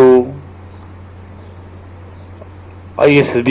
2 ISSB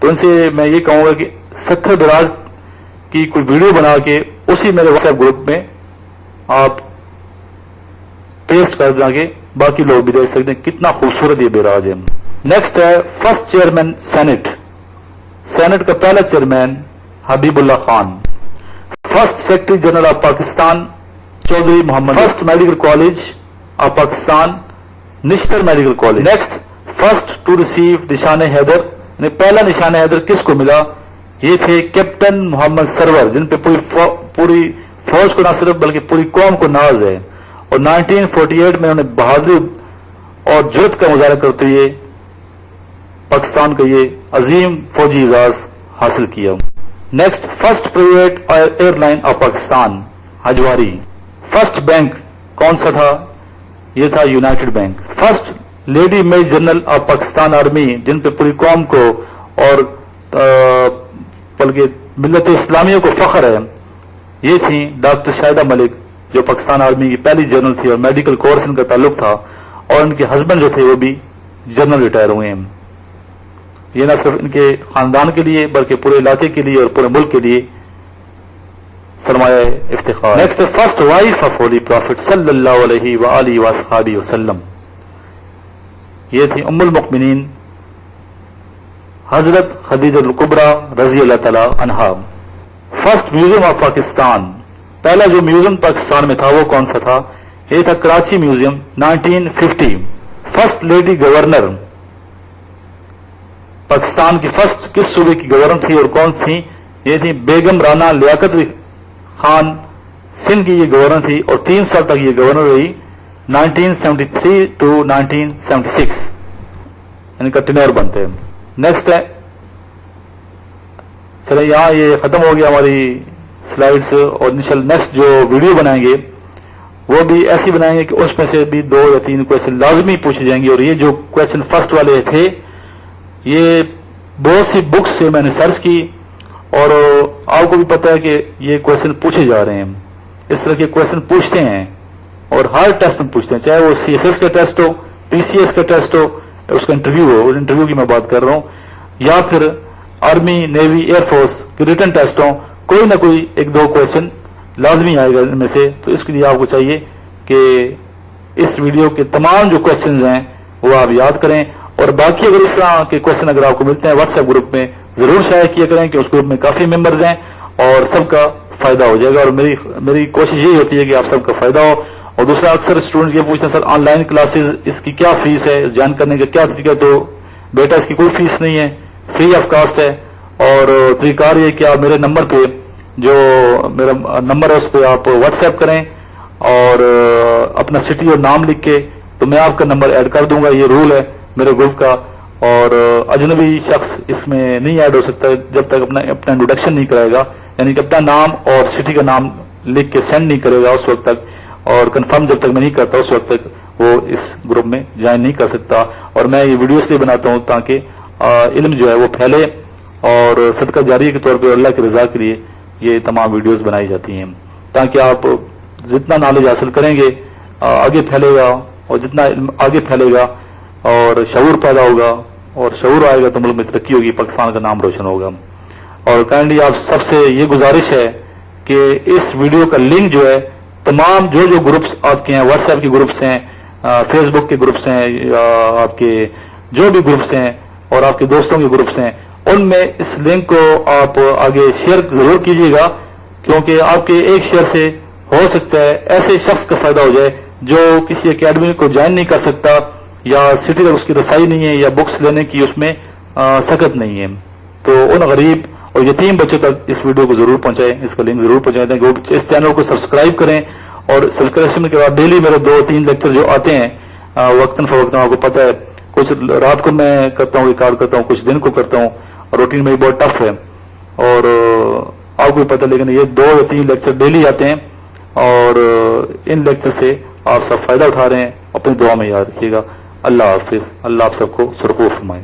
تو ان سے میں یہ کہوں گا کہ سکھر دراز کی کوئی ویڈیو بنا کے اسی میرے واٹس ایپ گروپ میں آپ پیسٹ کر دیں کہ باقی لوگ بھی دیکھ سکتے ہیں کتنا خوبصورت یہ بیراج ہے. نیکسٹ ہے فرسٹ چیئرمین سینٹ کا پہلا chairman Habibullah Khan. First secretary general of Pakistan Chaudhry Muhammad. First medical college of Pakistan Nishtar medical college. Next first to receive Nishan Haider, یعنی پہلا نشان حیدر کس کو ملا؟ یہ تھے کیپٹن محمد سرور، جن پہ پوری فوج کو نہ صرف بلکہ پوری قوم کو ناز ہے، اور 1948 میں انہوں نے بہادری اور جرت کا مظاہرہ کرتے ہوئے پاکستان کا یہ عظیم فوجی اعزاز حاصل کیا. Next first private airline of Pakistan ہجواری. فرسٹ بینک کون سا تھا؟ یہ تھا United Bank. First lady major general of Pakistan army, جن پہ پوری قوم کو اور بلکہ ملت اسلامیہ کو فخر ہے، یہ تھیں ڈاکٹر شاہدہ ملک، جو پاکستان آرمی کی پہلی جنرل تھی اور میڈیکل کورس ان کا تعلق تھا، اور ان کے ہسبینڈ جو تھے وہ بھی جنرل ریٹائر ہوئے ہیں. یہ نہ صرف ان کے خاندان کے لیے بلکہ پورے علاقے کے لیے اور پورے ملک کے لیے سرمایہ Iftikhar. Next first wife of holy prophet صلی اللہ علیہ وآلہ وصحبہ وسلم، یہ تھی ام المؤمنین حضرت خدیجہ الکبریٰ رضی اللہ تعالی عنہا. فرسٹ میوزیم آف پاکستان، پہلا جو میوزیم پاکستان میں تھا وہ کون سا تھا؟ یہ تھا Karachi museum 1950. First lady governor, Pakistan کی فرسٹ کس صوبے کی گورنر تھی اور کون تھی؟ یہ تھی بیگم رانا لیاقت خان. سندھ کی یہ گورنر تھی اور 3 سال تک یہ گورنر رہی 1973 to 1976، ان کا ٹینور بنتے ہیں. نیکسٹ ہے، چلیں یہاں یہ ختم ہو گیا ہماری سلائیڈز، اور انشاءاللہ نیکسٹ جو ویڈیو بنائیں گے وہ بھی ایسی بنائیں گے کہ اس میں سے بھی 2 یا 3 کویشچن لازمی پوچھے جائیں گے. اور یہ جو کویشچن فرسٹ والے تھے یہ بہت سی بکس سے میں نے سرچ کی، اور آپ کو بھی پتہ ہے کہ یہ کویشچن پوچھے جا رہے ہیں. اس طرح کے کویشچن پوچھتے ہیں اور ہر ٹیسٹ میں پوچھتے ہیں، چاہے وہ CSS کا ٹیسٹ ہو، PCS کا ٹیسٹ ہو، اس کا انٹرویو ہو، اس انٹرویو کی میں بات کر رہا ہوں، یا پھر آرمی نیوی ایئر فورس کے ریٹن ٹیسٹ ہوں، کوئی نہ کوئی 1-2 کویشچن لازمی آئے گا ان میں سے. تو اس کے لیے آپ کو چاہیے کہ اس ویڈیو کے تمام جو کویشچنز ہیں وہ آپ یاد کریں، اور باقی اگر اس طرح کے کویشچن اگر آپ کو ملتے ہیں واٹس ایپ گروپ میں ضرور شیئر کیا کریں، کہ اس گروپ میں کافی ممبرز ہیں اور سب کا فائدہ ہو جائے گا. اور میری کوشش یہی ہوتی ہے کہ آپ سب کا فائدہ ہو. اور دوسرا اکثر اسٹوڈنٹ یہ پوچھتے ہیں سر آن لائن کلاسز اس کی کیا فیس ہے، جوائن کرنے کا کیا طریقہ؟ تو بیٹا اس کی کوئی فیس نہیں ہے، فری آف کاسٹ ہے. اور طریقہ کار یہ کہ آپ میرے نمبر پہ، جو میرا نمبر ہے اس پہ آپ واٹس ایپ کریں اور اپنا سٹی اور نام لکھ کے، تو میں آپ کا نمبر ایڈ کر دوں گا. یہ رول ہے میرے گروپ کا. اور اجنبی شخص اس میں نہیں ایڈ ہو سکتا جب تک اپنا انٹروڈکشن نہیں کرائے گا، یعنی کہ اپنا نام اور سٹی کا نام لکھ کے سینڈ نہیں کرے گا اس وقت تک، اور کنفرم جب تک میں نہیں کرتا اس وقت تک وہ اس گروپ میں جوائن نہیں کر سکتا. اور میں یہ ویڈیو اس لیے بناتا ہوں تاکہ علم جو ہے وہ پھیلے، اور صدقہ جاریہ کے طور پہ اللہ کی رضا کے لیے یہ تمام ویڈیوز بنائی جاتی ہیں، تاکہ آپ جتنا نالج حاصل کریں گے آگے پھیلے گا، اور جتنا علم آگے پھیلے گا اور شعور پیدا ہوگا، اور شعور آئے گا تو ملک میں ترقی ہوگی، پاکستان کا نام روشن ہوگا. اور کائنڈلی آپ سب سے یہ گزارش ہے کہ اس ویڈیو کا لنک جو ہے تمام جو گروپس آپ کے ہیں، واٹس ایپ کے گروپس ہیں، فیس بک کے گروپس ہیں، یا آپ کے جو بھی گروپس ہیں اور آپ کے دوستوں کے گروپس ہیں، ان میں اس لنک کو آپ آگے شیئر ضرور کیجیے گا، کیونکہ آپ کے ایک شیئر سے ہو سکتا ہے ایسے شخص کا فائدہ ہو جائے جو کسی اکیڈمی کو جوائن نہیں کر سکتا، یا سٹی تک اس کی رسائی نہیں ہے، یا بکس لینے کی اس میں سکت نہیں ہے. تو ان غریب اور یتیم بچوں تک اس ویڈیو کو ضرور پہنچائیں، اس کا لنک ضرور پہنچائیں دیں. اس چینل کو سبسکرائب کریں، اور سبسکرپشن کے بعد ڈیلی میرے 2-3 لیکچر جو آتے ہیں وقتاً فوقتاً، آپ کو پتہ ہے کچھ رات کو میں کرتا ہوں، ریکارڈ کرتا ہوں، کچھ دن کو کرتا ہوں، اور روٹین میری بہت ٹف ہے، اور آپ کو بھی پتہ، لیکن یہ 2 یا 3 لیکچر ڈیلی آتے ہیں، اور ان لیکچر سے آپ سب فائدہ اٹھا رہے ہیں. اپنی دعا میں یاد رکھیے گا. اللہ حافظ. اللہ آپ سب کو سرخرو فرمائے.